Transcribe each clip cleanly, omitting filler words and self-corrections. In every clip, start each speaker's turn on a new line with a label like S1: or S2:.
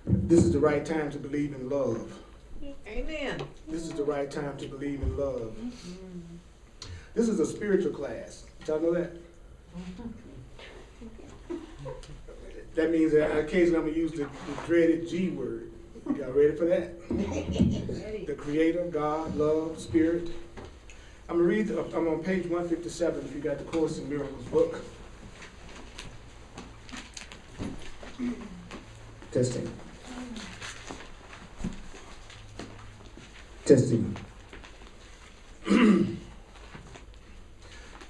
S1: This is the right time to believe in love.
S2: Amen.
S1: This is the right time to believe in love. This is a spiritual class. Did y'all know that? That means that occasionally I'm going to use the dreaded G word. Y'all ready for that? The Creator, God, love, Spirit. I'm going to read, I'm on page 157 if you got the Course in Miracles book. Testing. Testing. And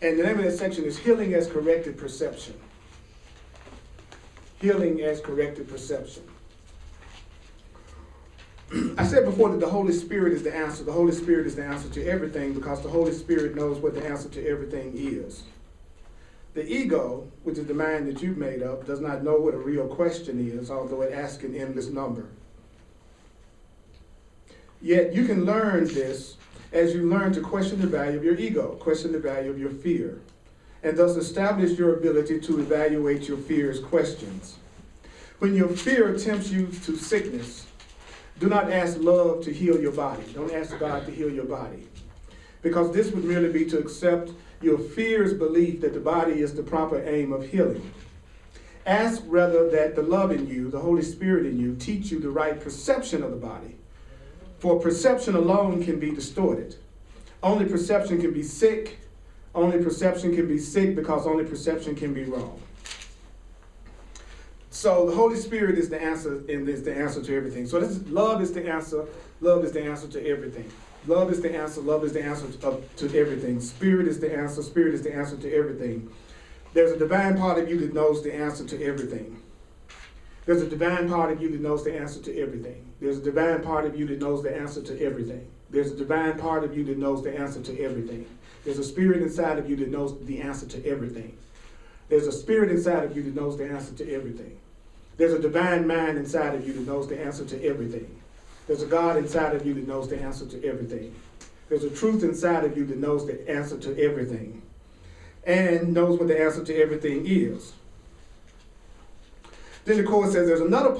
S1: the name of that section is Healing as Corrected Perception. Healing as Corrected Perception. I said before that the Holy Spirit is the answer. The Holy Spirit is the answer to everything because the Holy Spirit knows what the answer to everything is. The ego, which is the mind that you've made up, does not know what a real question is, although it asks an endless number. Yet you can learn this as you learn to question the value of your ego, question the value of your fear, and thus establish your ability to evaluate your fear's questions. When your fear tempts you to sickness, do not ask love to heal your body. Don't ask God to heal your body. Because this would merely be to accept your fear's belief that the body is the proper aim of healing. Ask rather that the love in you, the Holy Spirit in you, teach you the right perception of the body. For perception alone can be distorted. Only perception can be sick. Only perception can be sick because only perception can be wrong. So the Holy Spirit is the answer, and is the answer to everything. So love is the answer. Love is the answer to everything. Love is the answer. Love is the answer to everything. Spirit is the answer. Spirit is the answer to everything. There's a divine part of you that knows the answer to everything. There's a divine part of you that knows the answer to everything. There's a divine part of you that knows the answer to everything. There's a divine part of you that knows the answer to everything. There's a spirit inside of you that knows the answer to everything. There's a spirit inside of you that knows the answer to everything. There's a divine mind inside of you that knows the answer to everything. There's a God inside of you that knows the answer to everything. There's a truth inside of you that knows the answer to everything and knows what the answer to everything is. Then the Course says there's another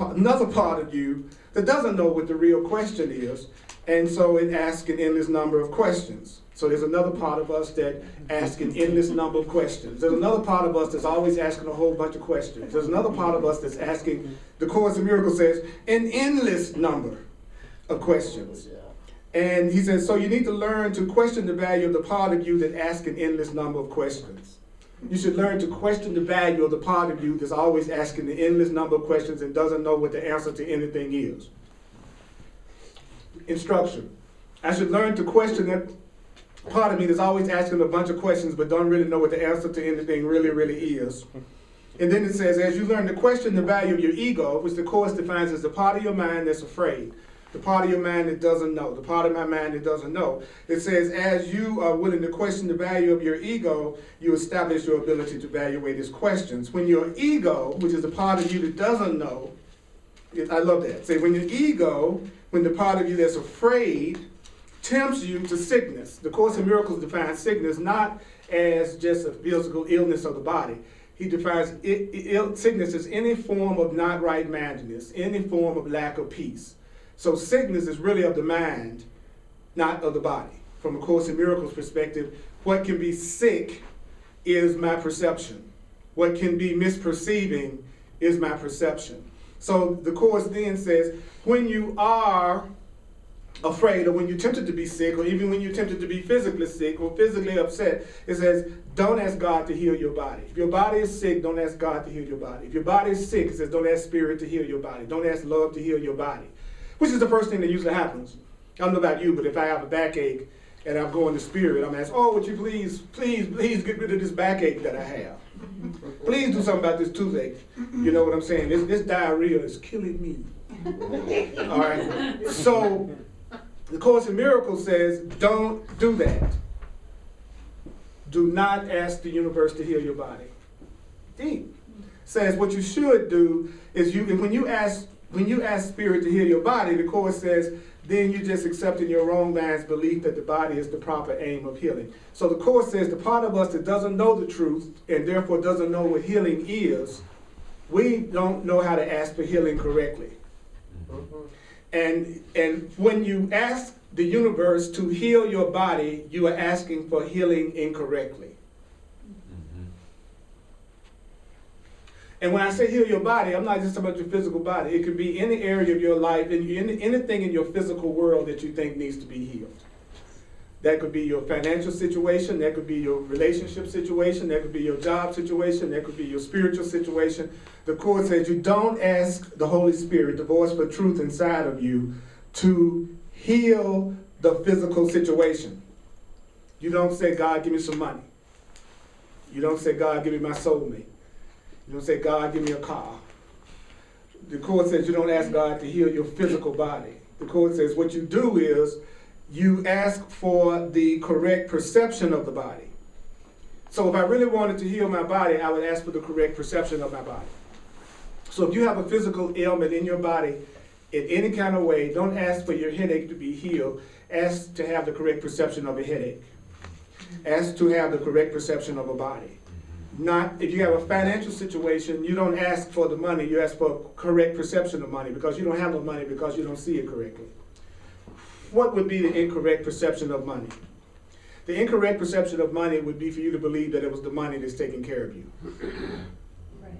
S1: part of you that doesn't know what the real question is, and so it asks an endless number of questions. So there's another part of us that asks an endless number of questions. There's another part of us that's always asking a whole bunch of questions. There's another part of us that's asking, the Course in Miracles says, an endless number of questions. And he says, so you need to learn to question the value of the part of you that asks an endless number of questions. You should learn to question the value of the part of you that's always asking the endless number of questions and doesn't know what the answer to anything is. Instruction. I should learn to question that part of me that's always asking a bunch of questions but don't really know what the answer to anything really is. And then it says, as you learn to question the value of your ego, which the Course defines as the part of your mind that's afraid, the part of your mind that doesn't know, the part of my mind that doesn't know. It says, as you are willing to question the value of your ego, you establish your ability to evaluate its questions. When your ego, which is the part of you that doesn't know, I love that. Say, when your ego, when the part of you that's afraid, tempts you to sickness. The Course in Miracles defines sickness not as just a physical illness of the body. He defines sickness as any form of not right-mindedness, any form of lack of peace. So sickness is really of the mind, not of the body. From a Course in Miracles perspective, what can be sick is my perception. What can be misperceiving is my perception. So the Course then says, when you are afraid, or when you're tempted to be sick, or even when you're tempted to be physically sick or physically upset, it says, don't ask God to heal your body. If your body is sick, don't ask God to heal your body. If your body is sick, it says, don't ask Spirit to heal your body. Don't ask love to heal your body. Which is the first thing that usually happens. I don't know about you, but if I have a backache and I'm going to Spirit, I'm asking, oh, would you please get rid of this backache that I have. Please do something about this toothache. You know what I'm saying? This diarrhea is killing me. All right? So the Course in Miracles says, don't do that. Do not ask the universe to heal your body. Deep. Says what you should do is when you ask Spirit to heal your body, the Course says, then you're just accepting your own mind's belief that the body is the proper aim of healing. So the Course says the part of us that doesn't know the truth and therefore doesn't know what healing is, we don't know how to ask for healing correctly. And when you ask the universe to heal your body, you are asking for healing incorrectly. And when I say heal your body, I'm not just talking about your physical body. It could be any area of your life, and anything in your physical world that you think needs to be healed. That could be your financial situation, that could be your relationship situation, that could be your job situation, that could be your spiritual situation. The Court says you don't ask the Holy Spirit, the voice for truth inside of you, to heal the physical situation. You don't say, God, give me some money. You don't say, God, give me my soulmate. You don't say, God, give me a car. The Court says you don't ask God to heal your physical body. The Court says what you do is you ask for the correct perception of the body. So if I really wanted to heal my body, I would ask for the correct perception of my body. So if you have a physical ailment in your body in any kind of way, don't ask for your headache to be healed. Ask to have the correct perception of a headache. Ask to have the correct perception of a body. Not, if you have a financial situation, you don't ask for the money, you ask for correct perception of money because you don't have no money because you don't see it correctly. What would be the incorrect perception of money? The incorrect perception of money would be for you to believe that it was the money that's taking care of you.
S2: Right.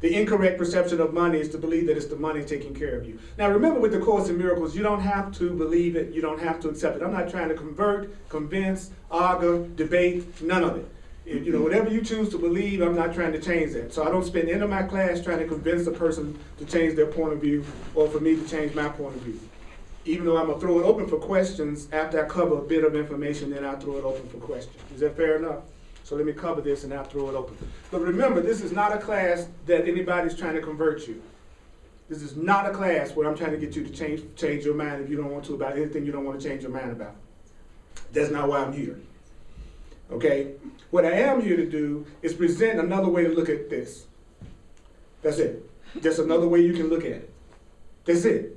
S1: The incorrect perception of money is to believe that it's the money taking care of you. Now remember, with the Course in Miracles, you don't have to believe it, you don't have to accept it. I'm not trying to convert, convince, argue, debate, none of it. You know, whatever you choose to believe, I'm not trying to change that. So I don't spend any of my class trying to convince a person to change their point of view or for me to change my point of view. Even though I'm going to throw it open for questions after I cover a bit of information, then I'll throw it open for questions. Is that fair enough? So let me cover this and I'll throw it open. But remember, this is not a class that anybody's trying to convert you. This is not a class where I'm trying to get you to change your mind if you don't want to about anything you don't want to change your mind about. That's not why I'm here. Okay? What I am here to do is present another way to look at this. That's it. Just another way you can look at it. That's it.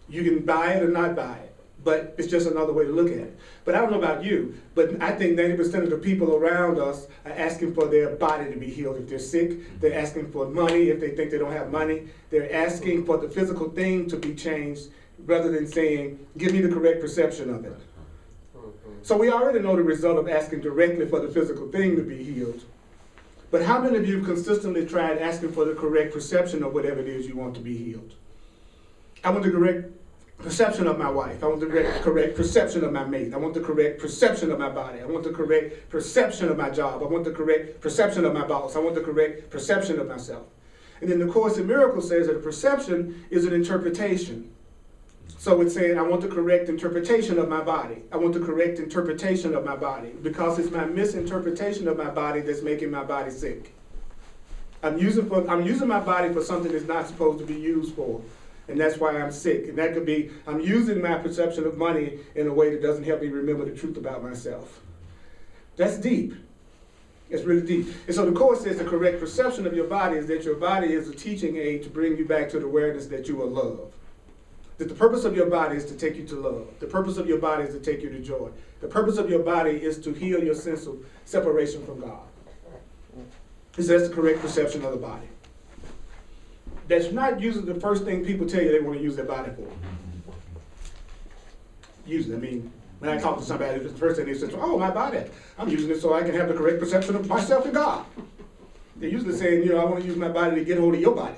S1: You can buy it or not buy it, but it's just another way to look at it. But I don't know about you, but I think 90% of the people around us are asking for their body to be healed if they're sick. They're asking for money if they think they don't have money. They're asking for the physical thing to be changed rather than saying, give me the correct perception of it. So we already know the result of asking directly for the physical thing to be healed. But how many of you have consistently tried asking for the correct perception of whatever it is you want to be healed? I want the correct perception of my wife. I want the correct perception of my mate. I want the correct perception of my body. I want the correct perception of my job. I want the correct perception of my boss. I want the correct perception of myself. And then the Course in Miracles says that a perception is an interpretation. So it's saying, I want the correct interpretation of my body. I want the correct interpretation of my body because it's my misinterpretation of my body that's making my body sick. I'm using my body for something it's not supposed to be used for. And that's why I'm sick. And that could be, I'm using my perception of money in a way that doesn't help me remember the truth about myself. That's deep. It's really deep. And so the Course says the correct perception of your body is that your body is a teaching aid to bring you back to the awareness that you are love. That the purpose of your body is to take you to love. The purpose of your body is to take you to joy. The purpose of your body is to heal your sense of separation from God. He says the correct perception of the body. That's not usually the first thing people tell you they want to use their body for. Usually, I mean, when I talk to somebody, the first thing they say, oh, my body, I'm using it so I can have the correct perception of myself and God. They're usually saying, I want to use my body to get hold of your body.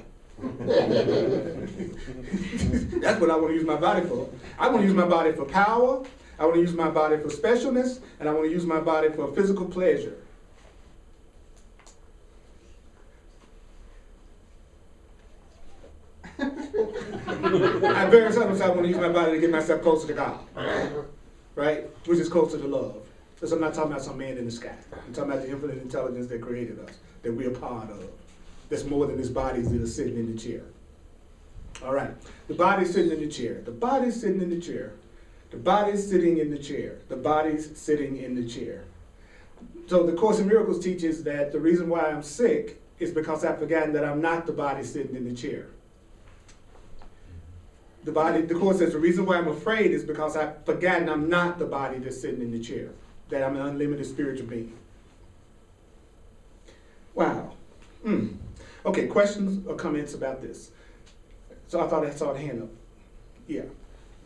S1: That's what I want to use my body for. I want to use my body for power, I want to use my body for specialness, and I want to use my body for physical pleasure. I very sometimes I want to use my body to get myself closer to God, right? Which is closer to love. Because I'm not talking about some man in the sky. I'm talking about the infinite intelligence that created us, that we're a part of. That's more than this body that is sitting in the chair. All right. The body's sitting in the chair. The body's sitting in the chair. The body's sitting in the chair. The body's sitting in the chair. So the Course in Miracles teaches that the reason why I'm sick is because I've forgotten that I'm not the body sitting in the chair. The Course says the reason why I'm afraid is because I've forgotten I'm not the body that's sitting in the chair, that I'm an unlimited spiritual being. Wow. Okay, questions or comments about this? So I thought I saw the hand up. Yeah.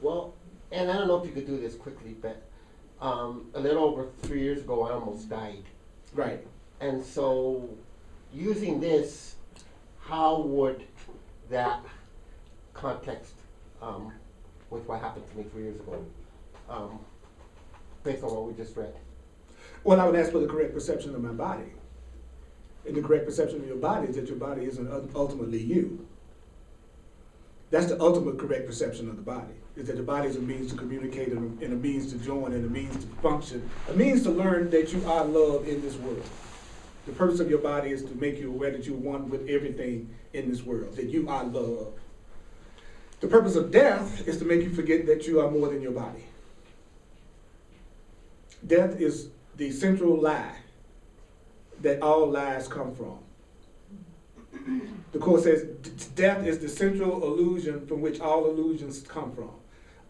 S2: Well, and I don't know if you could do this quickly, but a little over 3 years ago, I almost died.
S1: Right.
S2: And so, using this, how would that context with what happened to me 3 years ago, based on what we just read?
S1: Well, I would ask for the correct perception of my body. And the correct perception of your body is that your body isn't ultimately you. That's the ultimate correct perception of the body, is that the body is a means to communicate and a means to join and a means to function, a means to learn that you are love in this world. The purpose of your body is to make you aware that you're one with everything in this world, that you are love. The purpose of death is to make you forget that you are more than your body. Death is the central lie that all lies come from. The Course says death is the central illusion from which all illusions come from.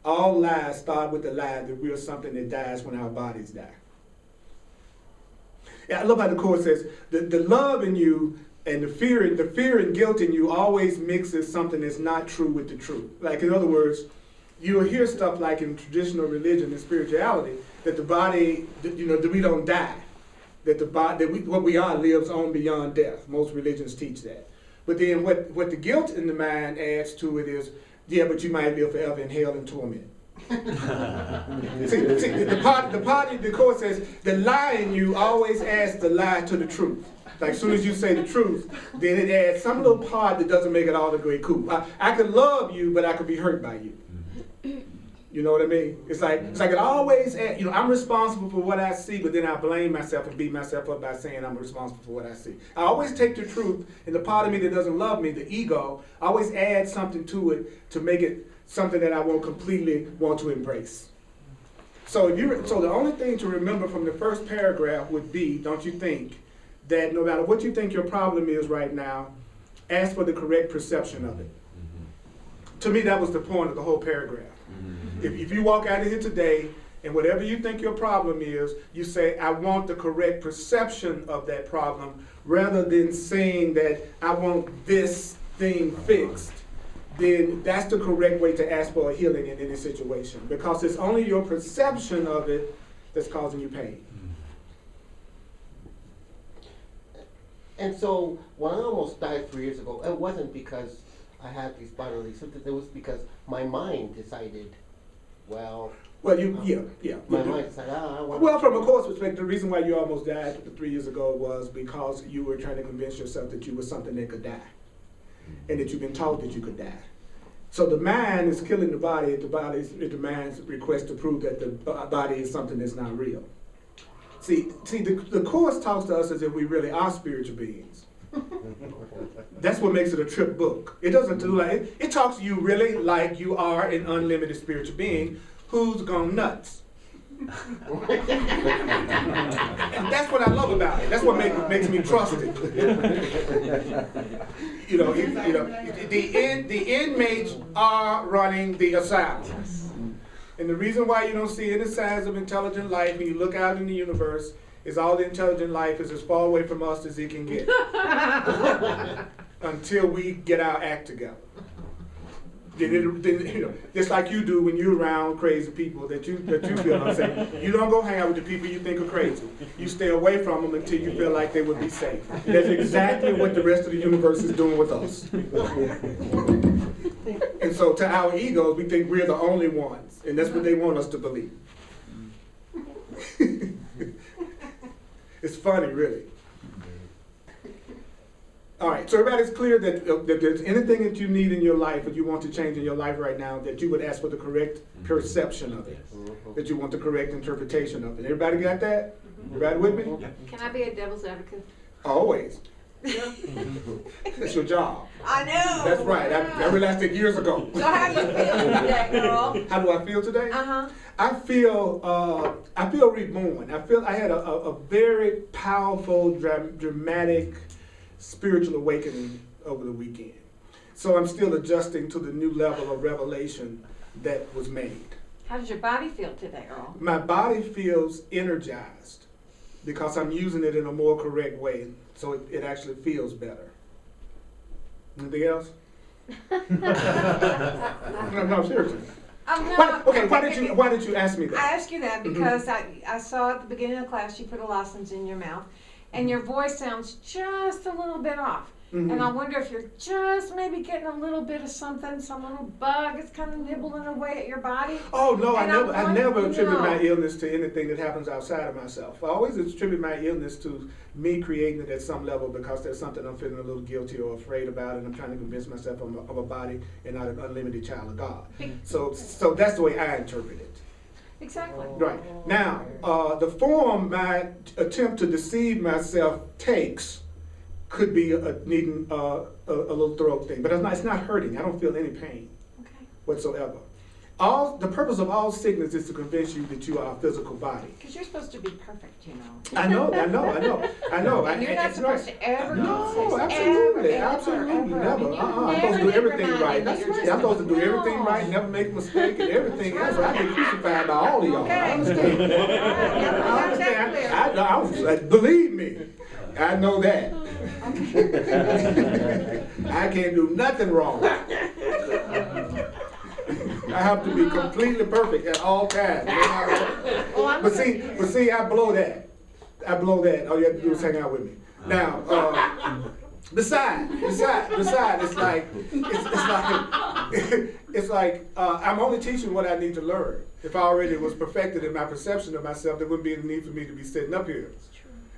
S1: All lies start with the lie that we are something that dies when our bodies die. Yeah, I love how the Course says the love in you and the fear and guilt in you always mixes something that's not true with the truth. Like, in other words, you'll hear stuff like in traditional religion and spirituality that the body, that we don't die, that the body, what we are lives on beyond death. Most religions teach that. But then what the guilt in the mind adds to it is, yeah, but you might live forever in hell and torment. see, the Course says the lie in you always adds the lie to the truth. Like, as soon as you say the truth, then it adds some little part that doesn't make it all the great cool. I could love you, but I could be hurt by you. You know what I mean? It's like it always adds, I'm responsible for what I see, but then I blame myself and beat myself up by saying I'm responsible for what I see. I always take the truth, and the part of me that doesn't love me, the ego, I always add something to it to make it something that I won't completely want to embrace. So the only thing to remember from the first paragraph would be, don't you think, that no matter what you think your problem is right now, ask for the correct perception of it. To me, that was the point of the whole paragraph. If you walk out of here today and whatever you think your problem is, you say, I want the correct perception of that problem, rather than saying that I want this thing fixed, then that's the correct way to ask for a healing in any situation, because it's only your perception of it that's causing you pain.
S2: And so, when I almost died 3 years ago, it wasn't because I had these bodily symptoms. It was because my mind decided,
S1: yeah.
S2: My mind decided, I want.
S1: Well, from a Course perspective, the reason why you almost died 3 years ago was because you were trying to convince yourself that you were something that could die, and that you've been taught that you could die. So the mind is killing the body at the mind's request to prove that the body is something that's not real. See, the Course talks to us as if we really are spiritual beings. That's what makes it a trip book. It doesn't do like it talks to you really like you are an unlimited spiritual being who's gone nuts. And that's what I love about it. That's what makes me trust it. The inmates are running the asylum. And the reason why you don't see any signs of intelligent life when you look out in the universe is all the intelligent life is as far away from us as it can get. Until we get our act together. Then just like you do when you're around crazy people that you feel unsafe. You don't go hang out with the people you think are crazy. You stay away from them until you feel like they would be safe. That's exactly what the rest of the universe is doing with us. And so to our egos, we think we're the only ones, and that's what they want us to believe. It's funny, really. All right, so everybody's clear that if there's anything that you need in your life, that you want to change in your life right now, that you would ask for the correct perception of it, that you want the correct interpretation of it. Everybody got that? Everybody with me?
S3: Can I be a devil's advocate?
S1: Always. That's your job.
S3: I know.
S1: That's right. I realized it years ago.
S3: So how do you feel today, girl?
S1: How do I feel today?
S3: Uh-huh.
S1: I feel reborn. I had a very powerful, dramatic spiritual awakening over the weekend. So I'm still adjusting to the new level of revelation that was made.
S3: How does your body feel today, Earl?
S1: My body feels energized because I'm using it in a more correct way, so it actually feels better. Anything else? No, seriously.
S3: No,
S1: Okay, why did you ask me
S3: I
S1: that?
S3: asked you that because I saw at the beginning of the class you put a lozenge in your mouth, and your voice sounds just a little bit off.
S1: Mhm.
S3: And I wonder if you're just maybe getting a little bit of something, some little bug is kind of nibbling away at your body.
S1: Oh no, I
S3: And
S1: never attribute my
S3: no.
S1: illness to anything that happens outside of myself. I always attribute my illness to me creating it at some level because there's something I'm feeling a little guilty or afraid about, and I'm trying to convince myself of a body and not an unlimited child of God. So that's the way I interpret it.
S3: Exactly.
S1: Right. Now, the form my attempt to deceive myself takes could be needing a little throat thing, but it's not hurting. I don't feel any pain
S3: Okay.
S1: whatsoever. The purpose of all sickness is to convince you that you are a physical body.
S3: Because you're supposed to be perfect, you know.
S1: I know.
S3: And you're not
S1: It's
S3: supposed to ever get
S1: No,
S3: sick.
S1: absolutely,
S3: Ever,
S1: absolutely,
S3: ever.
S1: never.
S3: I mean,
S1: I'm supposed to
S3: never
S1: do
S3: get
S1: everything
S3: reminded
S1: right.
S3: that
S1: That's
S3: you're
S1: right.
S3: just
S1: I'm supposed to do everything
S3: no.
S1: right, never make a mistake, and everything
S3: That's
S1: else. I get crucified by all of y'all.
S3: Okay.
S1: I understand.
S3: All right, yeah,
S1: I understand.
S3: that's
S1: Believe me, I know that. I can't do nothing wrong. I have to be completely perfect at all times. But see, I blow that. All you have to do is hang out with me. Now, besides, it's like I'm only teaching what I need to learn. If I already was perfected in my perception of myself, there wouldn't be any need for me to be sitting up here.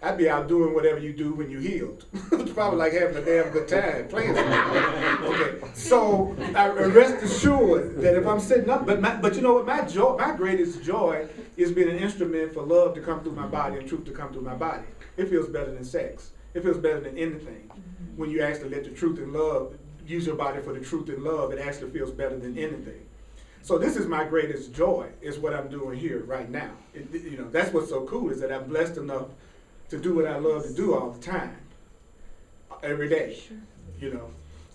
S1: I'd be out doing whatever you do when you're healed. It's probably like having a damn good time playing something. Okay, so I rest assured that if I'm sitting up, but you know what, my greatest joy is being an instrument for love to come through my body and truth to come through my body. It feels better than sex. It feels better than anything. When you actually let the truth and love, use your body for the truth and love, it actually feels better than anything. So this is my greatest joy, is what I'm doing here right now. That's what's so cool, is that I'm blessed enough to do what I love to do all the time, every day,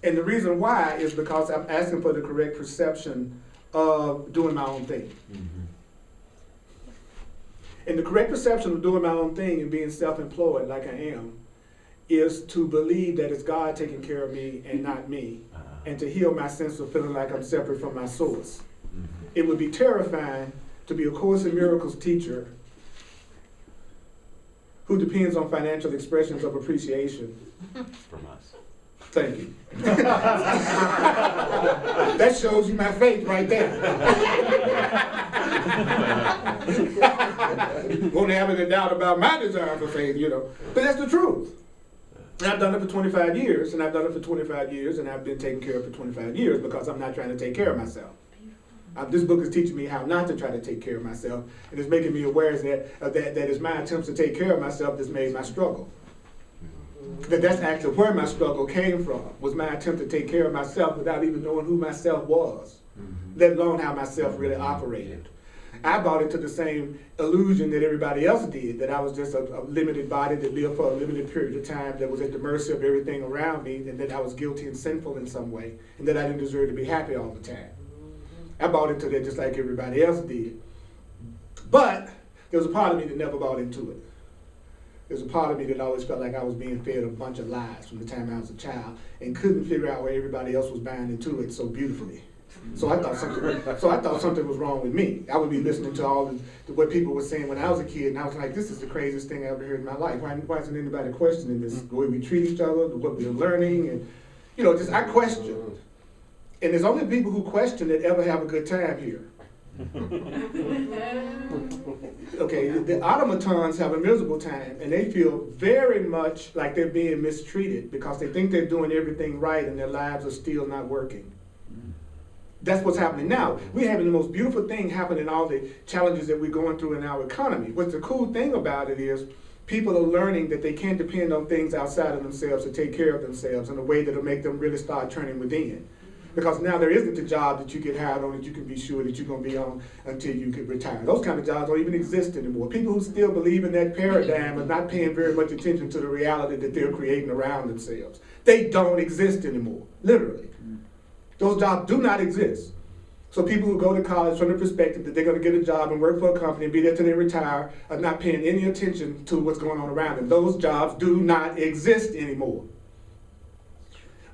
S1: And the reason why is because I'm asking for the correct perception of doing my own thing. Mm-hmm. And the correct perception of doing my own thing and being self-employed like I am is to believe that it's God taking care of me and not me, and to heal my sense of feeling like I'm separate from my source. Mm-hmm. It would be terrifying to be a Course in Miracles teacher who depends on financial expressions of appreciation.
S4: From us.
S1: Thank you. That shows you my faith right there. Won't have any doubt about my desire for faith, But that's the truth. And I've done it for 25 years, and I've done it for 25 years, and I've been taken care of for 25 years because I'm not trying to take care of myself. This book is teaching me how not to try to take care of myself, and it's making me aware that it's my attempts to take care of myself that's made my struggle. That's actually where my struggle came from, was my attempt to take care of myself without even knowing who myself was, let alone how myself really operated. I bought into the same illusion that everybody else did, that I was just a limited body that lived for a limited period of time, that was at the mercy of everything around me, and that I was guilty and sinful in some way, and that I didn't deserve to be happy all the time. I bought into that just like everybody else did. But there was a part of me that never bought into it. There's a part of me that always felt like I was being fed a bunch of lies from the time I was a child and couldn't figure out where everybody else was buying into it so beautifully. So I thought something was wrong with me. I would be listening to all what people were saying when I was a kid, and I was like, this is the craziest thing I ever heard in my life. Why isn't anybody questioning this? The way we treat each other, what we're learning, and I questioned. And there's only people who question that ever have a good time here. Okay, the automatons have a miserable time, and they feel very much like they're being mistreated because they think they're doing everything right and their lives are still not working. That's what's happening now. We're having the most beautiful thing happen in all the challenges that we're going through in our economy. What's the cool thing about it is people are learning that they can't depend on things outside of themselves to take care of themselves in a way that'll make them really start turning within. Because now there isn't a job that you get hired on that you can be sure that you're going to be on until you can retire. Those kind of jobs don't even exist anymore. People who still believe in that paradigm are not paying very much attention to the reality that they're creating around themselves. They don't exist anymore, literally. Those jobs do not exist. So people who go to college from the perspective that they're going to get a job and work for a company and be there till they retire are not paying any attention to what's going on around them. Those jobs do not exist anymore.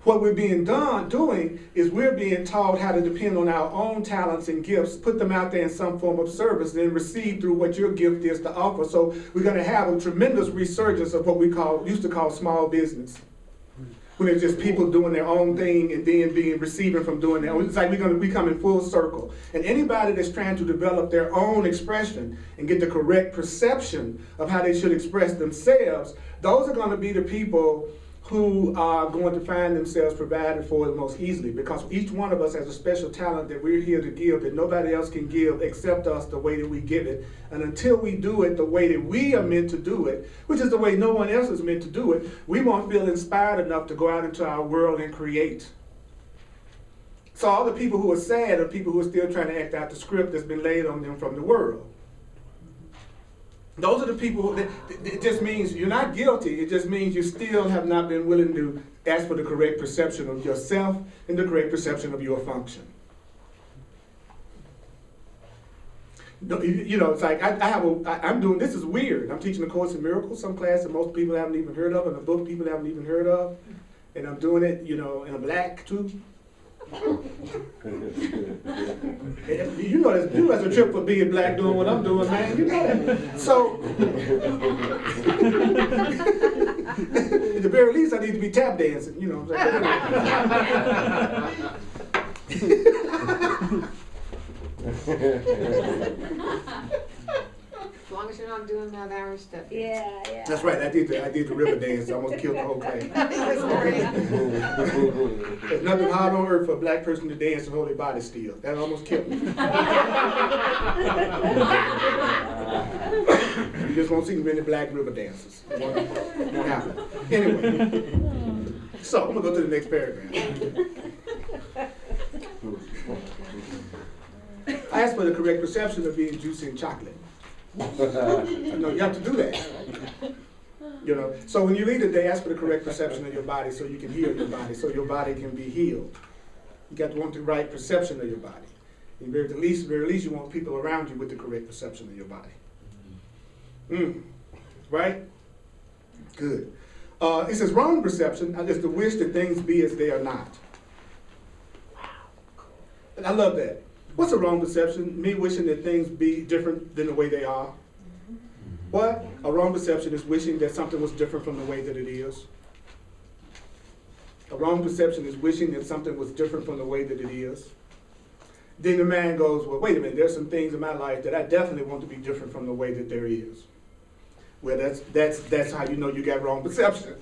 S1: What we're doing is we're being taught how to depend on our own talents and gifts, put them out there in some form of service, then receive through what your gift is to offer. So we're going to have a tremendous resurgence of what we used to call small business. When it's just people doing their own thing and then receiving from doing their own. It's like we come in full circle. And anybody that's trying to develop their own expression and get the correct perception of how they should express themselves, those are going to be the people who are going to find themselves provided for the most easily, because each one of us has a special talent that we're here to give that nobody else can give except us the way that we give it. And until we do it the way that we are meant to do it, which is the way no one else is meant to do it, we won't feel inspired enough to go out into our world and create. So all the people who are sad are people who are still trying to act out the script that's been laid on them from the world. Those are the people that it just means you're not guilty. It just means you still have not been willing to ask for the correct perception of yourself and the correct perception of your function. You know, it's like I'm doing, this is weird. I'm teaching a Course in Miracles, some class that most people haven't even heard of, and a book people haven't even heard of. And I'm doing it, you know, in a black too. You know that's a trip for being black doing what I'm doing, man. You know that. So, at the very least, I need to be tap dancing. You know what I'm saying?
S3: As long as you're not doing that Irish stuff.
S4: Yeah.
S1: That's right. I did the river dance. I almost killed the whole class. There's nothing hard on earth for a black person to dance and hold their body still. That almost killed me. You just won't see many black river dancers. It won't happen. Anyway, so I'm gonna go to the next paragraph. I asked for the correct perception of being juicy and chocolate. You know, you have to do that. You know, so when you leave today, ask for the correct perception of your body so you can heal your body, so your body can be healed. You got to want the right perception of your body. And very least, you want people around you with the correct perception of your body. Right? Good. It says wrong perception is the wish that things be as they are not. And I love that. What's a wrong perception? Me wishing that things be different than the way they are. What? A wrong perception is wishing that something was different from the way that it is. A wrong perception is wishing that something was different from the way that it is. Then the man goes, well, wait a minute, there's some things in my life that I definitely want to be different from the way that there is. Well, that's how you know you got wrong perception.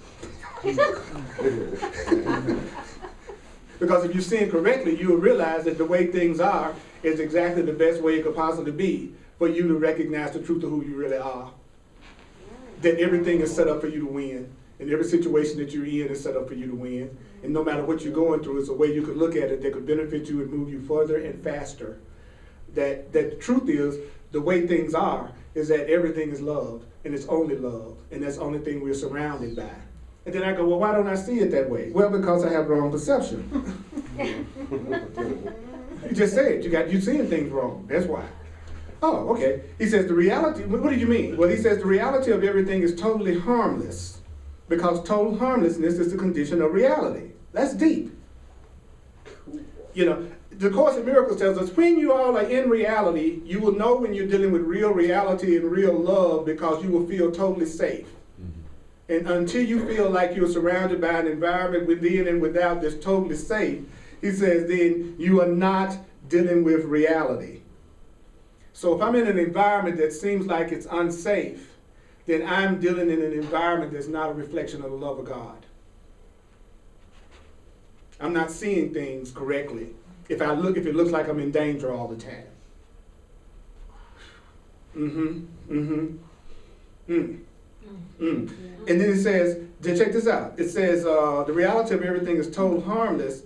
S1: Because if you see it correctly, you will realize that the way things are is exactly the best way it could possibly be for you to recognize the truth of who you really are. That everything is set up for you to win. And every situation that you're in is set up for you to win. And no matter what you're going through, it's a way you could look at it that could benefit you and move you further and faster. That the truth is, the way things are is that everything is love, and it's only love, and that's the only thing we're surrounded by. And then I go, well, why don't I see it that way? Well, because I have wrong perception. You just said you're seeing things wrong. That's why. Oh, okay. He says the reality, what do you mean? Well, he says the reality of everything is totally harmless, because total harmlessness is the condition of reality. That's deep. You know, the Course in Miracles tells us when you all are in reality, you will know when you're dealing with real reality and real love, because you will feel totally safe. And until you feel like you're surrounded by an environment within and without that's totally safe, he says, then you are not dealing with reality. So if I'm in an environment that seems like it's unsafe, then I'm dealing in an environment that's not a reflection of the love of God. I'm not seeing things correctly if it looks like I'm in danger all the time. And then it says, check this out. It says the reality of everything is totally harmless,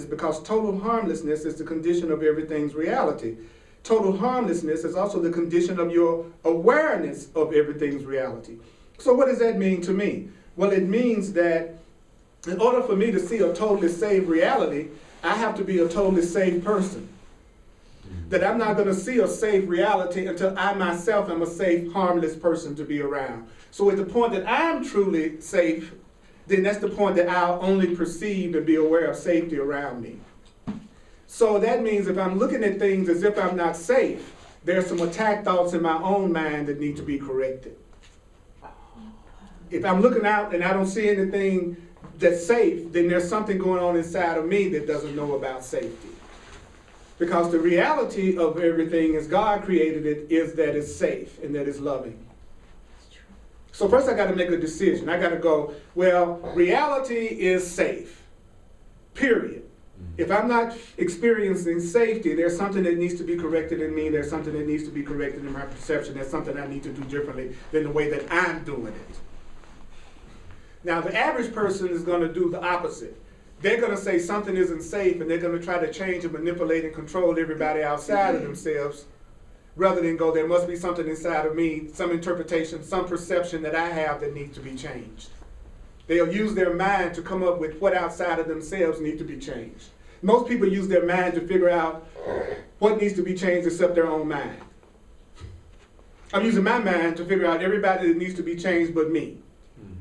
S1: because total harmlessness is the condition of everything's reality. Total harmlessness is also the condition of your awareness of everything's reality. So what does that mean to me? Well, it means that in order for me to see a totally safe reality, I have to be a totally safe person. That I'm not going to see a safe reality until I myself am a safe, harmless person to be around. So at the point that I'm truly safe, then that's the point that I'll only perceive and be aware of safety around me. So that means if I'm looking at things as if I'm not safe, there's some attack thoughts in my own mind that need to be corrected. If I'm looking out and I don't see anything that's safe, then there's something going on inside of me that doesn't know about safety. Because the reality of everything as God created it is that it's safe and that it's loving. So first I got to make a decision. I got to go, well, reality is safe, period. If I'm not experiencing safety, there's something that needs to be corrected in me. There's something that needs to be corrected in my perception. There's something I need to do differently than the way that I'm doing it. Now, the average person is going to do the opposite. They're going to say something isn't safe, and they're going to try to change and manipulate and control everybody outside of themselves, rather than go, there must be something inside of me, some interpretation, some perception that I have that needs to be changed. They'll use their mind to come up with what outside of themselves need to be changed. Most people use their mind to figure out what needs to be changed except their own mind. I'm using my mind to figure out everybody that needs to be changed but me.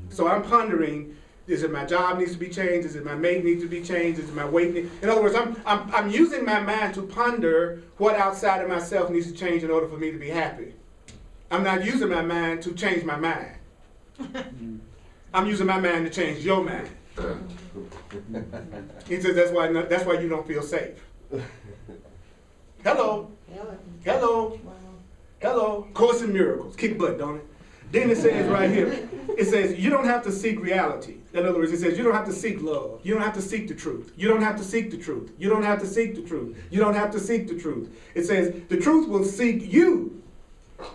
S1: So I'm pondering, is it my job needs to be changed? Is it my mate needs to be changed? Is it my weight? In other words, I'm using my mind to ponder what outside of myself needs to change in order for me to be happy. I'm not using my mind to change my mind. I'm using my mind to change your mind. He says that's why you don't feel safe. Hello. Hello. Hello. Course in Miracles. Kick butt, don't it? Then it says right here, it says you don't have to seek reality. In other words, it says you don't have to seek love. You don't have to seek the truth. You don't have to seek the truth. You don't have to seek the truth. You don't have to seek the truth. It says the truth will seek you.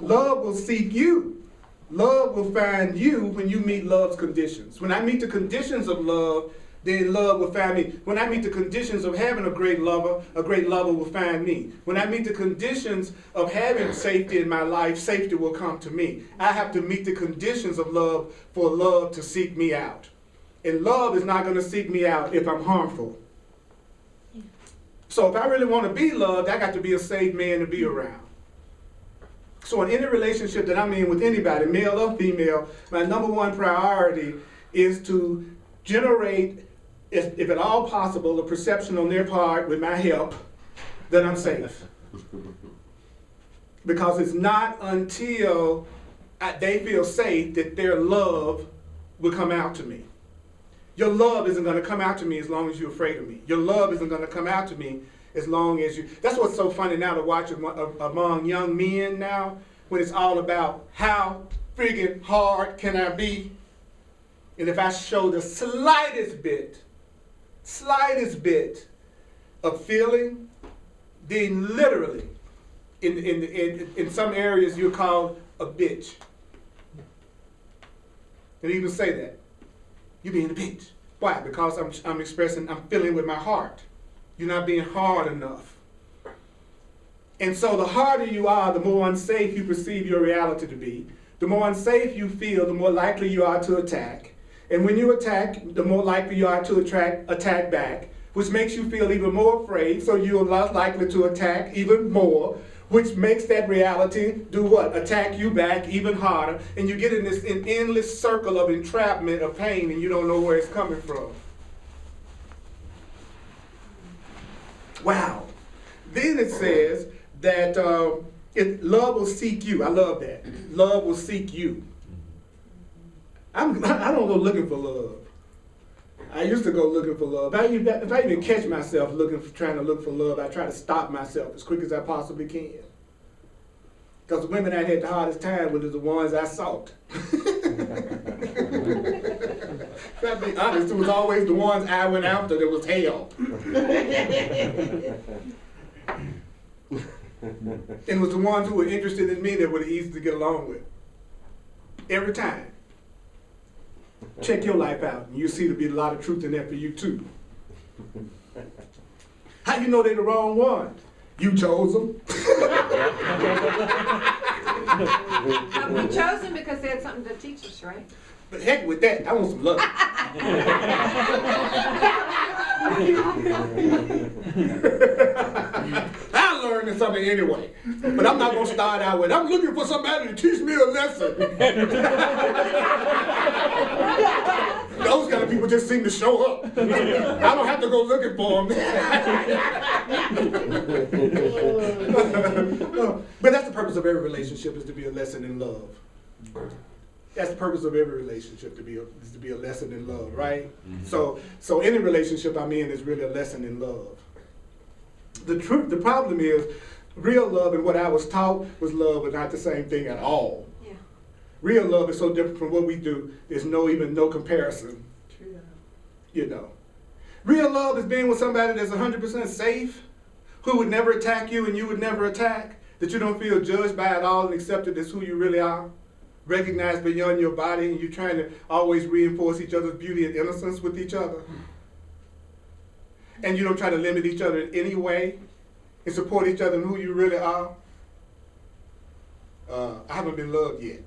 S1: Love will seek you. Love will find you when you meet love's conditions. When I meet the conditions of love, then love will find me. When I meet the conditions of having a great lover will find me. When I meet the conditions of having safety in my life, safety will come to me. I have to meet the conditions of love for love to seek me out. And love is not going to seek me out if I'm harmful. So if I really want to be loved, I got to be a safe man to be around. So in any relationship that I'm in with anybody, male or female, my number one priority is to generate, if at all possible, a perception on their part with my help that I'm safe. Because it's not until they feel safe that their love will come out to me. Your love isn't going to come out to me as long as you're afraid of me. Your love isn't going to come out to me as long as you... That's what's so funny now to watch among young men now, when it's all about how friggin' hard can I be? And if I show the slightest bit of feeling, then literally, in some areas you're called a bitch. And even say that. You're being a bitch. Why? Because I'm feeling with my heart. You're not being hard enough. And so the harder you are, the more unsafe you perceive your reality to be. The more unsafe you feel, the more likely you are to attack. And when you attack, the more likely you are to attack back, which makes you feel even more afraid, so you're less likely to attack even more, which makes that reality do what? Attack you back even harder, and you get in this endless circle of entrapment of pain, and you don't know where it's coming from. Wow. Then it says that love will seek you. I love that. Love will seek you. I don't go looking for love. I used to go looking for love. If I even catch myself trying to look for love, I try to stop myself as quick as I possibly can. Because the women I had the hardest time with are the ones I sought. To be honest, it was always the ones I went after that was hell. And it was the ones who were interested in me that were the easiest to get along with. Every time. Check your life out, and you'll see there'll be a lot of truth in that for you too. How you know they're the wrong one? You chose them.
S3: We chose them because they had something to teach us, right?
S1: But heck with that, I want some love. I learned something anyway. But I'm not going to start out with, I'm looking for somebody to teach me a lesson. No, Those kind of people just seem to show up. I don't have to go looking for them. But that's the purpose of every relationship, is to be a lesson in love. That's the purpose of every relationship, is to be a lesson in love, right? So any relationship I'm in is really a lesson in love. The problem is, real love and what I was taught was love, but not the same thing at all.
S3: Yeah.
S1: Real love is so different from what we do. There's even no comparison.
S3: True.
S1: You know, real love is being with somebody that's 100% safe, who would never attack you and you would never attack, that you don't feel judged by at all and accepted as who you really are, recognized beyond your body, and you're trying to always reinforce each other's beauty and innocence with each other. And you don't try to limit each other in any way and support each other in who you really are. I haven't been loved yet.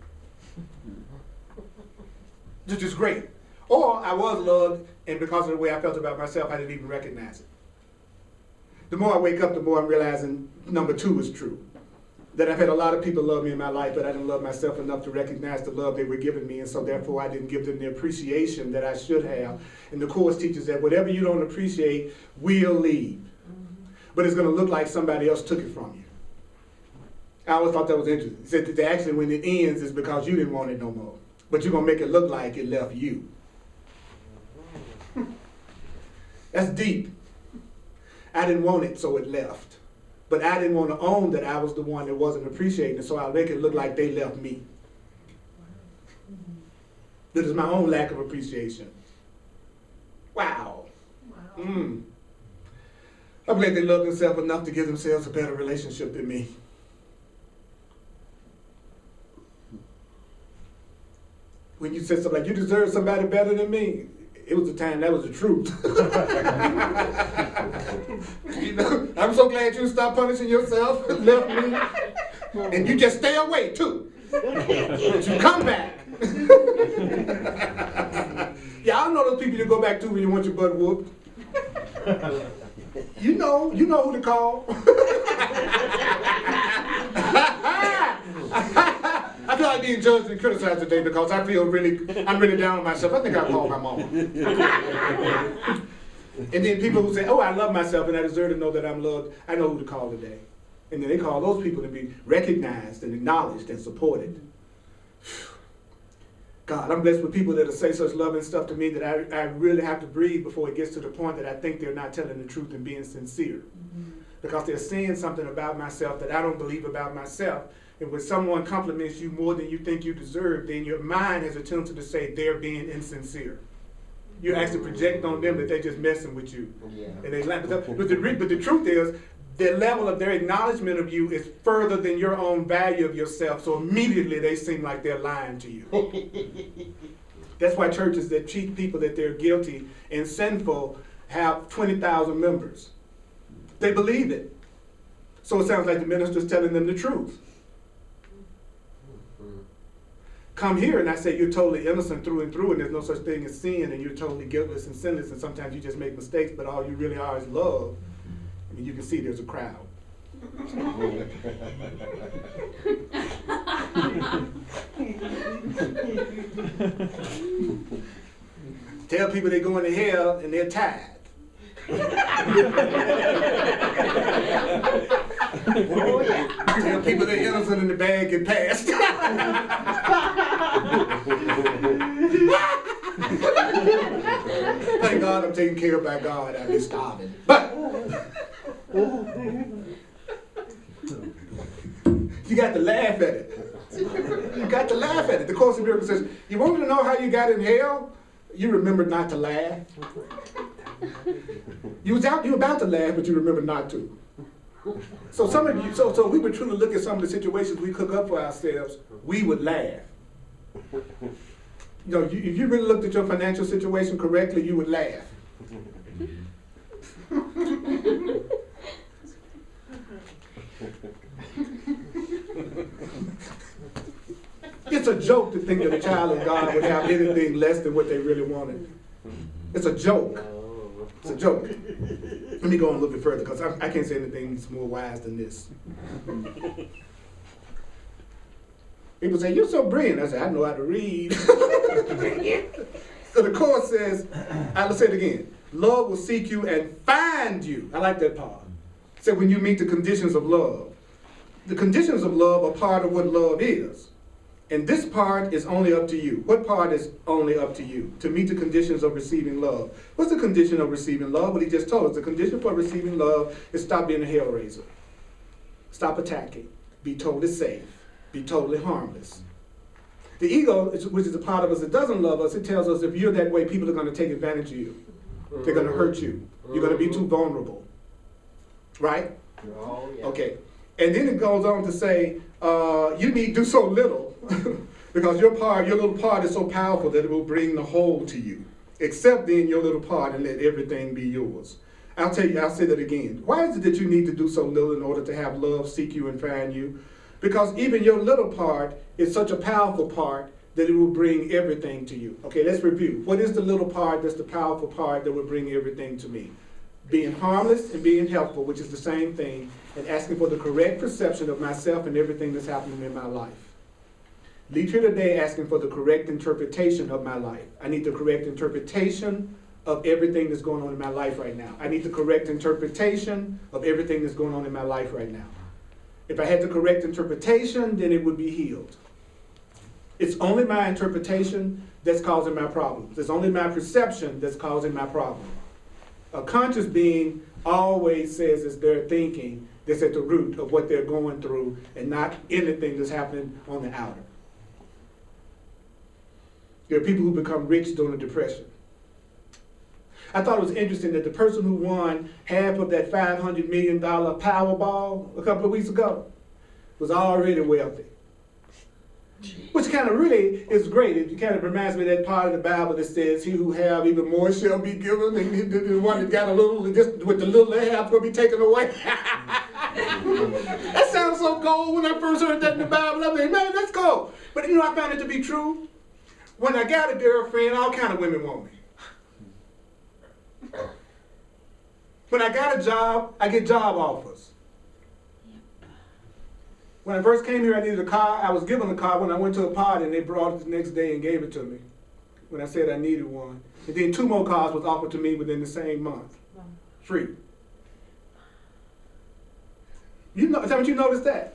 S1: Which is great. Or I was loved, and because of the way I felt about myself, I didn't even recognize it. The more I wake up, the more I'm realizing number 2 is true. That I've had a lot of people love me in my life, but I didn't love myself enough to recognize the love they were giving me, and so therefore I didn't give them the appreciation that I should have. And the Course teaches that whatever you don't appreciate will leave. But it's going to look like somebody else took it from you. I always thought that was interesting. It said that actually when it ends, it's because you didn't want it no more. But you're going to make it look like it left you. That's deep. I didn't want it, so it left. But I didn't want to own that I was the one that wasn't appreciating it, so I'll make it look like they left me. That is my own lack of appreciation. Wow. I'm glad they love themselves enough to give themselves a better relationship than me. When you said something like, you deserve somebody better than me, it was the time that was the truth. You know, I'm so glad you stopped punishing yourself, left me, and you just stay away too. But you come back. Yeah, I know those people you go back to when you want your butt whooped. You know who to call. I feel like being judged and criticized today because I'm really down on myself. I think I'll call my mama. And then people who say, oh, I love myself and I deserve to know that I'm loved, I know who to call today. And then they call those people to be recognized and acknowledged and supported. God, I'm blessed with people that will say such loving stuff to me that I really have to breathe before it gets to the point that I think they're not telling the truth and being sincere. Because they're saying something about myself that I don't believe about myself. And when someone compliments you more than you think you deserve, then your mind has a tendency to say they're being insincere. You actually project on them that they're just messing with you. Yeah. And they laugh. But the truth is, the level of their acknowledgement of you is further than your own value of yourself. So immediately they seem like they're lying to you. That's why churches that treat people that they're guilty and sinful have 20,000 members. They believe it. So it sounds like the minister's telling them the truth. Come here and I say you're totally innocent through and through and there's no such thing as sin and you're totally guiltless and sinless and sometimes you just make mistakes, but all you really are is love. I mean, you can see there's a crowd. Tell people they're going to hell and they're tired. Oh, yeah. Tell people they're innocent and the bag get passed. Thank God I'm taken care of by God. I've been starving. But you got to laugh at it. You got to laugh at it. The Course in Miracles says, you want to know how you got in hell? You remember not to laugh. You were about to laugh, but you remember not to. So some of you, so we would truly look at some of the situations we cook up for ourselves, we would laugh. You know, if you really looked at your financial situation correctly, you would laugh. It's a joke to think that a child of God would have anything less than what they really wanted. It's a joke. It's a joke. Let me go on a little bit further because I can't say anything that's more wise than this. People say, you're so brilliant. I say, I know how to read. So the Course says, let's say it again. Love will seek you and find you. I like that part. It said when you meet the conditions of love. The conditions of love are part of what love is. And this part is only up to you. What part is only up to you? To meet the conditions of receiving love. What's the condition of receiving love? Well, he just told us. The condition for receiving love is stop being a hellraiser. Stop attacking. Be totally safe. Be totally harmless. The ego, which is a part of us that doesn't love us, it tells us if you're that way, people are going to take advantage of you. They're going to hurt you. You're going to be too vulnerable. Right?
S2: Oh, yeah.
S1: Okay. And then it goes on to say, you need to do so little because your little part is so powerful that it will bring the whole to you. Accept then your little part and let everything be yours. I'll say that again. Why is it that you need to do so little in order to have love seek you and find you? Because even your little part is such a powerful part that it will bring everything to you. Okay, let's review. What is the little part that's the powerful part that will bring everything to me? Being harmless and being helpful, which is the same thing, and asking for the correct perception of myself and everything that's happening in my life. Leave here today asking for the correct interpretation of my life. I need the correct interpretation of everything that's going on in my life right now. I need the correct interpretation of everything that's going on in my life right now. If I had the correct interpretation, then it would be healed. It's only my interpretation that's causing my problems. It's only my perception that's causing my problem. A conscious being always says it's their thinking that's at the root of what they're going through and not anything that's happening on the outer. There are people who become rich during the Depression. I thought it was interesting that the person who won half of that $500 million Powerball a couple of weeks ago was already wealthy. Which kind of really is great. It kind of reminds me of that part of the Bible that says, he who have even more shall be given, and the one that got a little, just with the little they have, going to be taken away. That sounds so gold when I first heard that in the Bible. I mean, man, that's gold. But you know, I found it to be true. When I got a girlfriend, all kind of women want me. When I got a job, I get job offers. When I first came here, I needed a car. I was given a car when I went to a party, and they brought it the next day and gave it to me when I said I needed one. And then 2 more cars was offered to me within the same month. Free. Haven't you noticed that?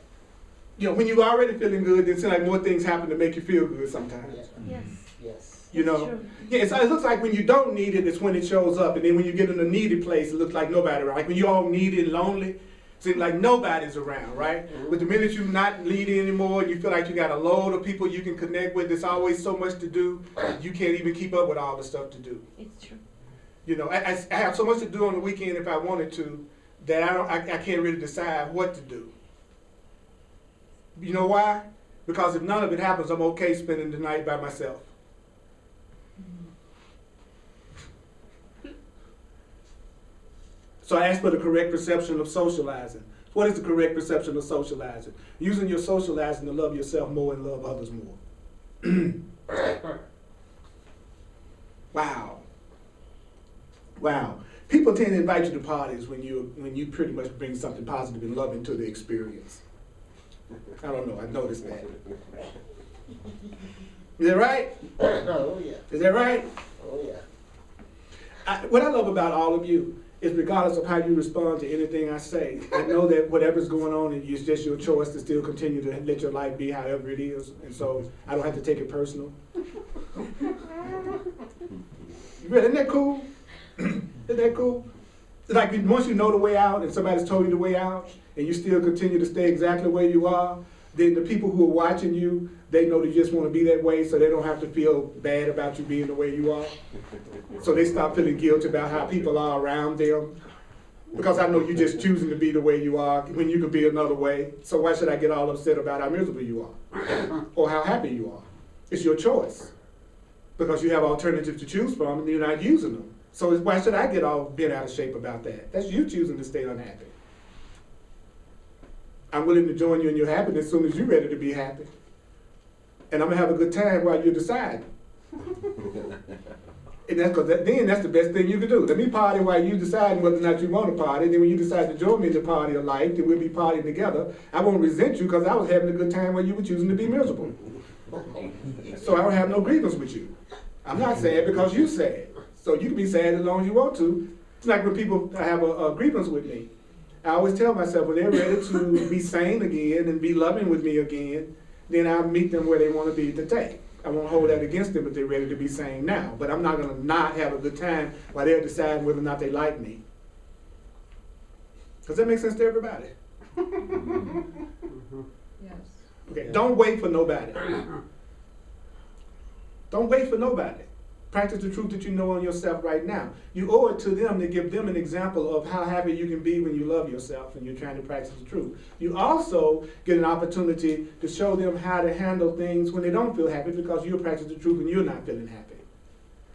S1: You know, when you're already feeling good, then it seems like more things happen to make you feel good sometimes.
S3: Yes.
S2: Yes.
S1: You know? Yeah, it looks like when you don't need it, it's when it shows up. And then when you get in a needy place, it looks like nobody around. Like when you're all needy and lonely, it seems like nobody's around, right? Mm-hmm. But the minute you're not needy anymore, you feel like you got a load of people you can connect with. There's always so much to do. You can't even keep up with all the stuff to do.
S3: It's true.
S1: You know, I have so much to do on the weekend if I wanted to, that I can't really decide what to do. You know why? Because if none of it happens, I'm okay spending the night by myself. So I asked for the correct perception of socializing. What is the correct perception of socializing? Using your socializing to love yourself more and love others more. Wow. Wow. People tend to invite you to parties when you pretty much bring something positive and loving to the experience. I don't know, I've noticed that. Is that right?
S2: Oh, yeah.
S1: Is that right?
S2: Oh, yeah.
S1: What I love about all of you is regardless of how you respond to anything I say, I know that whatever's going on, it's just your choice to still continue to let your life be however it is. And so I don't have to take it personal. Isn't that cool? Isn't that cool? It's like once you know the way out and somebody's told you the way out and you still continue to stay exactly where you are, then the people who are watching you, they know they just want to be that way so they don't have to feel bad about you being the way you are. So they stop feeling guilty about how people are around them. Because I know you're just choosing to be the way you are when you could be another way. So why should I get all upset about how miserable you are? Or how happy you are? It's your choice. Because you have alternatives to choose from and you're not using them. So why should I get all bent out of shape about that? That's you choosing to stay unhappy. I'm willing to join you in your happiness as soon as you're ready to be happy. And I'm going to have a good time while you decide. And that's because then that's the best thing you can do. Let me party while you decide whether or not you want to party. Then when you decide to join me in the party of life, then we'll be partying together. I won't resent you because I was having a good time while you were choosing to be miserable. So I don't have no grievance with you. I'm not sad because you sad. So you can be sad as long as you want to. It's like when people have a grievance with me. I always tell myself when they're ready to be sane again and be loving with me again, then I'll meet them where they want to be today. I won't hold that against them if they're ready to be sane now. But I'm not going to not have a good time while they're deciding whether or not they like me. Does that make sense to everybody?
S3: Yes.
S1: Okay, don't wait for nobody. Don't wait for nobody. Practice the truth that you know on yourself right now. You owe it to them to give them an example of how happy you can be when you love yourself and you're trying to practice the truth. You also get an opportunity to show them how to handle things when they don't feel happy because you're practicing the truth and you're not feeling happy.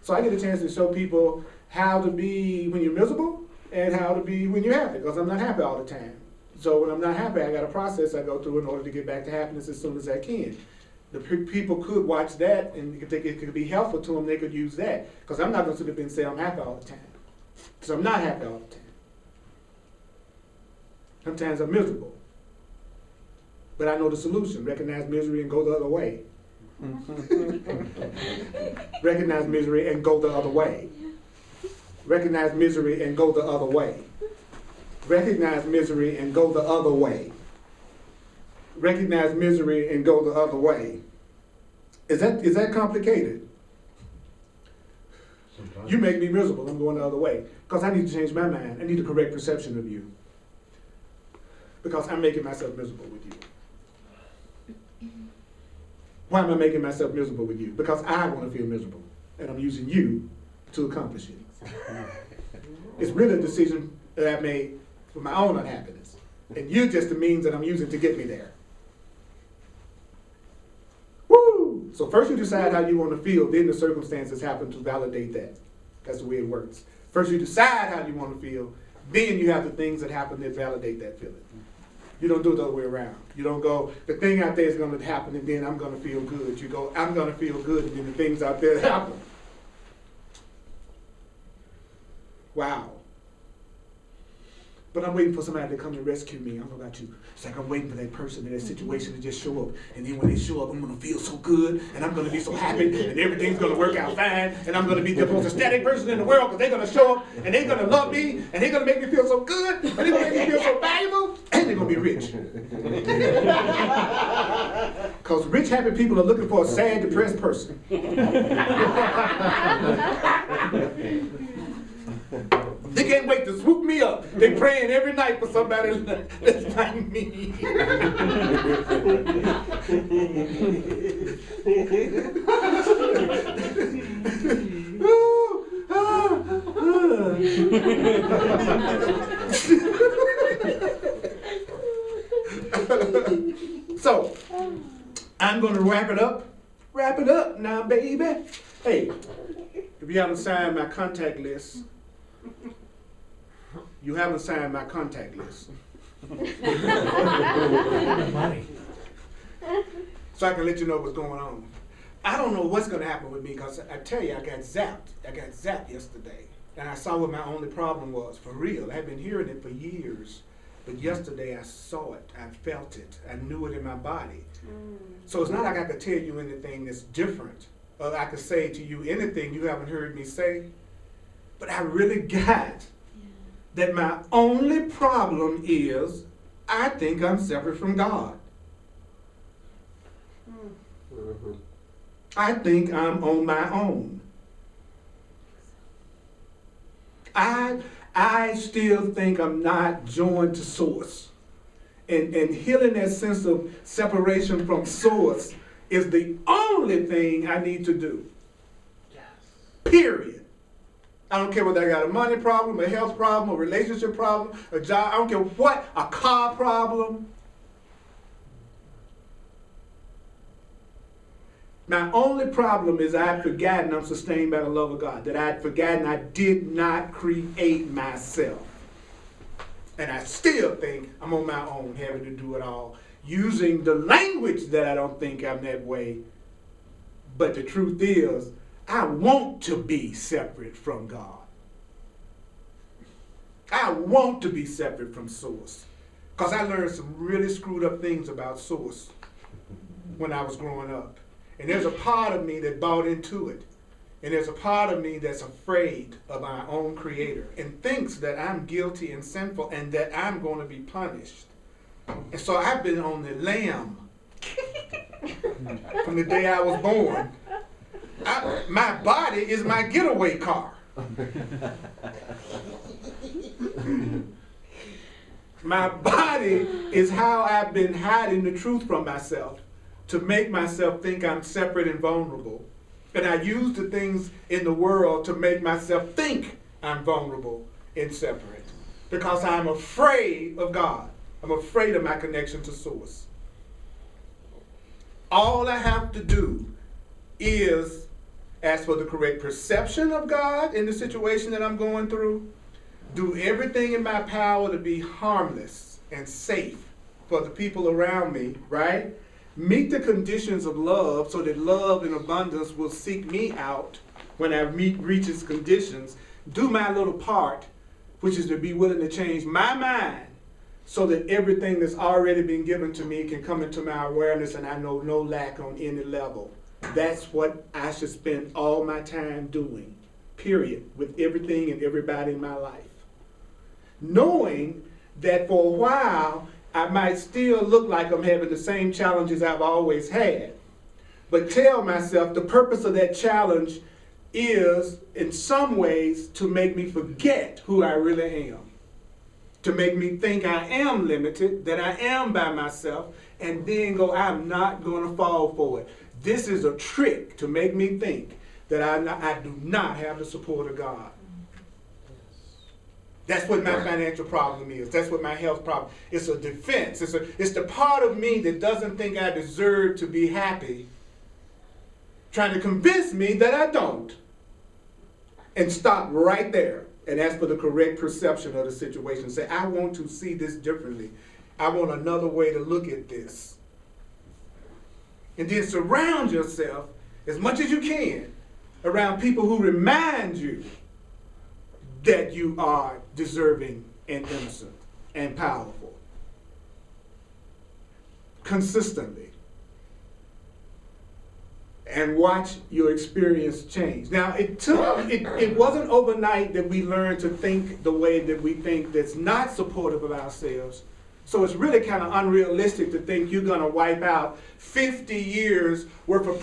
S1: So I get a chance to show people how to be when you're miserable and how to be when you're happy, because I'm not happy all the time. So when I'm not happy, I got a process I go through in order to get back to happiness as soon as I can. The people could watch that, and if it could be helpful to them, they could use that. Because I'm not going to sit up and say I'm happy all the time. Because I'm not happy all the time. Sometimes I'm miserable. But I know the solution. Recognize misery and go the other way. Recognize misery and go the other way. Recognize misery and go the other way. Recognize misery and go the other way. Recognize misery and go the other way. Is that complicated?
S4: Sometimes.
S1: You make me miserable, I'm going the other way. Because I need to change my mind. I need a correct perception of you. Because I'm making myself miserable with you. Why am I making myself miserable with you? Because I want to feel miserable. And I'm using you to accomplish it. It's really a decision that I made for my own unhappiness. And you're just the means that I'm using to get me there. Woo! So first you decide how you want to feel, then the circumstances happen to validate that. That's the way it works. First you decide how you want to feel, then you have the things that happen that validate that feeling. You don't do it the other way around. You don't go, the thing out there is going to happen and then I'm going to feel good. You go, I'm going to feel good and then the things out there happen. Wow. But I'm waiting for somebody to come and rescue me. I don't know about you. It's like I'm waiting for that person in that situation to just show up. And then when they show up, I'm going to feel so good. And I'm going to be so happy. And everything's going to work out fine. And I'm going to be the most ecstatic person in the world because they're going to show up. And they're going to love me. And they're going to make me feel so good. And they're going to make me feel so valuable. And they're going to be rich. Because rich, happy people are looking for a sad, depressed person. They can't wait to swoop me up. They're praying every night for somebody that's like me. So, I'm going to wrap it up. Wrap it up now, baby. Hey, if you haven't signed my contact list, you haven't signed my contact list. So I can let you know what's going on. I don't know what's going to happen with me because I tell you, I got zapped. I got zapped yesterday. And I saw what my only problem was, for real. I've been hearing it for years. But yesterday I saw it, I felt it, I knew it in my body. So it's not like I could tell you anything that's different, or I could say to you anything you haven't heard me say. But I really got that my only problem is I think I'm separate from God. I think I'm on my own. I still think I'm not joined to source. And healing that sense of separation from source is the only thing I need to do.
S2: Yes.
S1: Period. I don't care whether I got a money problem, a health problem, a relationship problem, a job, I don't care what, a car problem. My only problem is I'd forgotten I'm sustained by the love of God, that I'd forgotten I did not create myself. And I still think I'm on my own, having to do it all, using the language that I don't think I'm that way. But the truth is, I want to be separate from God. I want to be separate from source. Because I learned some really screwed up things about source when I was growing up. And there's a part of me that bought into it. And there's a part of me that's afraid of my own creator and thinks that I'm guilty and sinful and that I'm going to be punished. And so I've been on the lam from the day I was born. My body is my getaway car. My body is how I've been hiding the truth from myself to make myself think I'm separate and vulnerable. And I use the things in the world to make myself think I'm vulnerable and separate because I'm afraid of God. I'm afraid of my connection to Source. All I have to do is ask for the correct perception of God in the situation that I'm going through, do everything in my power to be harmless and safe for the people around me, right? Meet the conditions of love so that love in abundance will seek me out when I reach its conditions. Do my little part, which is to be willing to change my mind so that everything that's already been given to me can come into my awareness and I know no lack on any level. That's what I should spend all my time doing, period, with everything and everybody in my life. Knowing that for a while, I might still look like I'm having the same challenges I've always had. But tell myself the purpose of that challenge is, in some ways, to make me forget who I really am. To make me think I am limited, that I am by myself, and then go, I'm not going to fall for it. This is a trick to make me think that I do not have the support of God. That's what my financial problem is. That's what my health problem is. It's a defense. It's the part of me that doesn't think I deserve to be happy, trying to convince me that I don't. And stop right there and ask for the correct perception of the situation. Say, I want to see this differently. I want another way to look at this. And then surround yourself as much as you can around people who remind you that you are deserving and innocent and powerful. Consistently. And watch your experience change. Now, it wasn't overnight that we learned to think the way that we think that's not supportive of ourselves. So it's really kind of unrealistic to think you're going to wipe out 50 years worth of